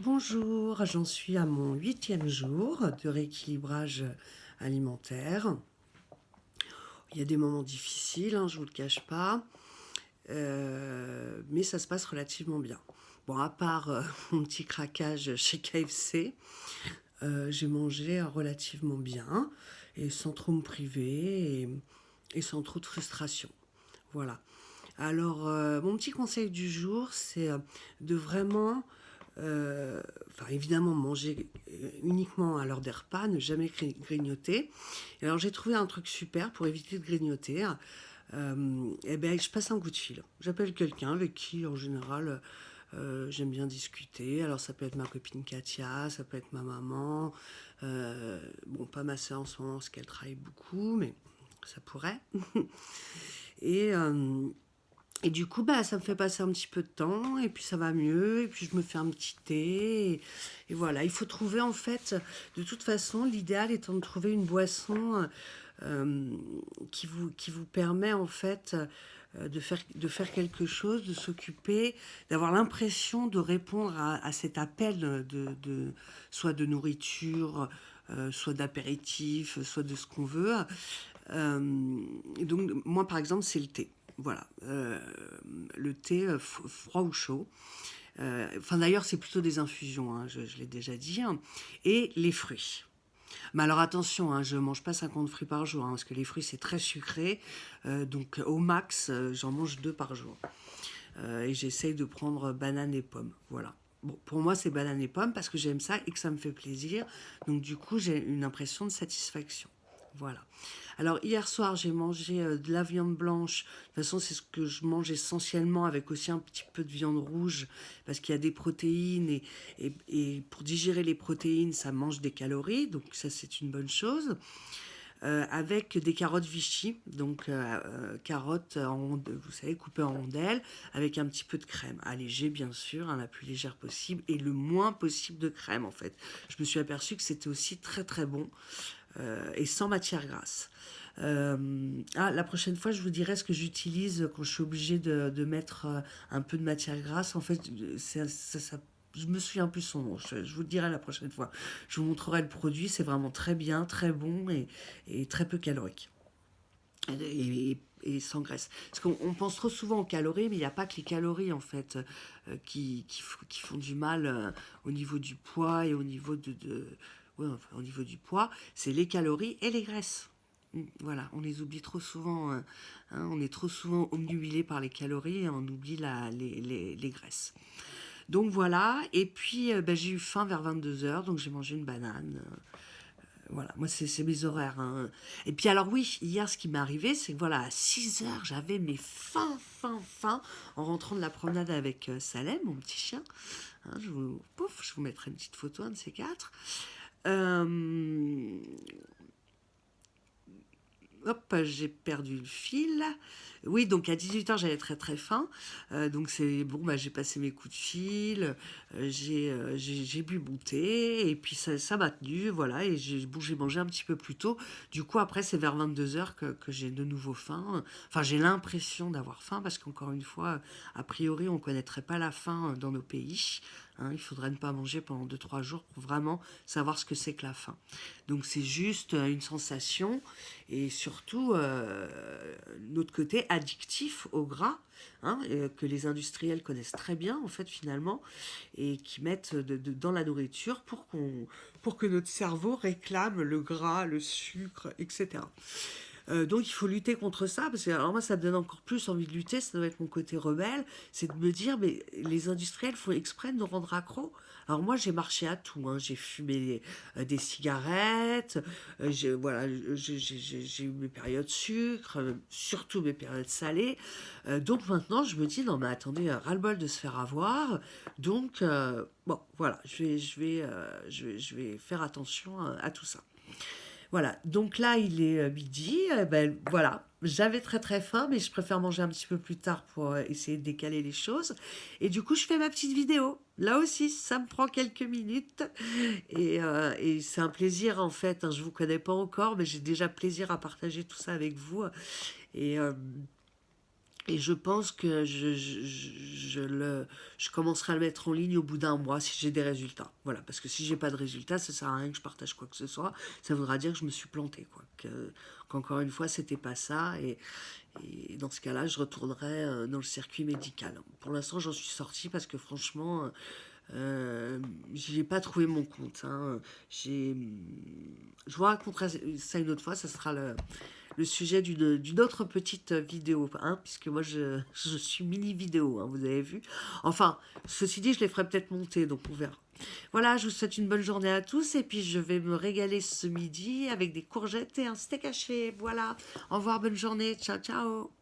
Bonjour, j'en suis à mon 8e jour de rééquilibrage alimentaire. Il y a des moments difficiles, je ne vous le cache pas, mais ça se passe relativement bien. Bon, à part mon petit craquage chez KFC, j'ai mangé relativement bien et sans trop me priver et sans trop de frustration. Voilà. Alors, mon petit conseil du jour, c'est de vraiment, enfin évidemment, manger uniquement à l'heure des repas, ne jamais grignoter. Et alors, j'ai trouvé un truc super pour éviter de grignoter. Eh ben, je passe un coup de fil. J'appelle quelqu'un avec qui, en général, j'aime bien discuter. Alors, ça peut être ma copine Katia, ça peut être ma maman. Bon, pas ma soeur en ce moment, parce qu'elle travaille beaucoup, mais ça pourrait. Et, euh, et du coup, bah, ça me fait passer un petit peu de temps, et puis ça va mieux, et puis je me fais un petit thé, et voilà. Il faut trouver, en fait, de toute façon, l'idéal étant de trouver une boisson euh, qui vous permet, en fait, de faire quelque chose, de s'occuper, d'avoir l'impression de répondre à cet appel soit de nourriture, soit d'apéritif, soit de ce qu'on veut. Et donc, moi, par exemple, c'est le thé. Voilà, le thé froid ou chaud. Enfin, d'ailleurs, c'est plutôt des infusions, je l'ai déjà dit. Et les fruits. Mais alors attention, je ne mange pas 50 fruits par jour, parce que les fruits c'est très sucré. Donc au max, j'en mange 2 par jour. Et j'essaye de prendre banane et pommes. Voilà. Bon, pour moi, c'est banane et pommes parce que j'aime ça et que ça me fait plaisir. Donc du coup, j'ai une impression de satisfaction. Voilà. Alors hier soir, j'ai mangé de la viande blanche. De toute façon, c'est ce que je mange essentiellement, avec aussi un petit peu de viande rouge, parce qu'il y a des protéines, et pour digérer les protéines, ça mange des calories, donc ça c'est une bonne chose. Avec des carottes Vichy, donc carottes, vous savez, coupées en rondelles, avec un petit peu de crème, allégée bien sûr, la plus légère possible, et le moins possible de crème en fait. Je me suis aperçue que c'était aussi très très bon, et sans matière grasse. La prochaine fois, je vous dirai ce que j'utilise quand je suis obligée de mettre un peu de matière grasse. En fait, je me souviens plus son nom. Je vous le dirai la prochaine fois. Je vous montrerai le produit. C'est vraiment très bien, très bon et très peu calorique. Et sans graisse. Parce qu'on pense trop souvent aux calories, mais il n'y a pas que les calories en fait qui font du mal au niveau du poids et au niveau ouais, enfin, au niveau du poids. C'est les calories et les graisses. Voilà, on les oublie trop souvent. On est trop souvent omnubilé par les calories et on oublie les graisses. Donc voilà, et puis j'ai eu faim vers 22 h, donc j'ai mangé une banane. Voilà, moi c'est mes horaires. Et puis alors oui, hier ce qui m'est arrivé, c'est que voilà, à 6 h, j'avais mes faim, en rentrant de la promenade avec Salem, mon petit chien. Je vous mettrai une petite photo, un de ces quatre. Euh, Hop, j'ai perdu le fil. Oui, donc à 18 h, j'avais très très faim. Donc c'est bon, j'ai passé mes coups de fil, j'ai bu mon thé, et puis ça m'a tenu, voilà, et j'ai mangé un petit peu plus tôt. Du coup, après, c'est vers 22 h que j'ai de nouveau faim. Enfin, j'ai l'impression d'avoir faim, parce qu'encore une fois, a priori, on ne connaîtrait pas la faim dans nos pays. Il faudrait ne pas manger pendant 2 3 jours pour vraiment savoir ce que c'est que la faim. Donc c'est juste une sensation, et surtout notre côté addictif au gras, que les industriels connaissent très bien en fait finalement, et qui mettent dans la nourriture pour que notre cerveau réclame le gras, le sucre, etc. Donc il faut lutter contre ça, parce que alors moi ça me donne encore plus envie de lutter, ça doit être mon côté rebelle, c'est de me dire mais les industriels font exprès de nous rendre accros. Alors moi j'ai marché à tout, j'ai fumé des cigarettes, voilà, j'ai eu mes périodes sucre, surtout mes périodes salées. Donc maintenant je me dis non mais attendez, ras-le-bol de se faire avoir, donc bon voilà, je vais faire attention à tout ça. Voilà, donc là il est midi, ben voilà, j'avais très très faim, mais je préfère manger un petit peu plus tard pour essayer de décaler les choses. Et du coup, je fais ma petite vidéo. Là aussi, ça me prend quelques minutes, et c'est un plaisir en fait. Je vous connais pas encore, mais j'ai déjà plaisir à partager tout ça avec vous. Et, Et je pense que je commencerai à le mettre en ligne au bout d'un mois si j'ai des résultats. Voilà, parce que si j'ai pas de résultats, ça sert à rien que je partage quoi que ce soit. Ça voudra dire que je me suis plantée, quoi. Qu'encore une fois, c'était pas ça. Et dans ce cas-là, je retournerai dans le circuit médical. Pour l'instant, j'en suis sortie parce que franchement, j'y ai pas trouvé mon compte, hein. Je vous raconterai ça une autre fois. Ça sera le sujet d'une autre petite vidéo, hein, puisque moi je suis mini vidéo, hein, vous avez vu. Enfin, ceci dit, je les ferai peut-être monter, donc on verra. Voilà, je vous souhaite une bonne journée à tous, et puis je vais me régaler ce midi avec des courgettes et un steak haché. Voilà, au revoir, bonne journée, ciao ciao.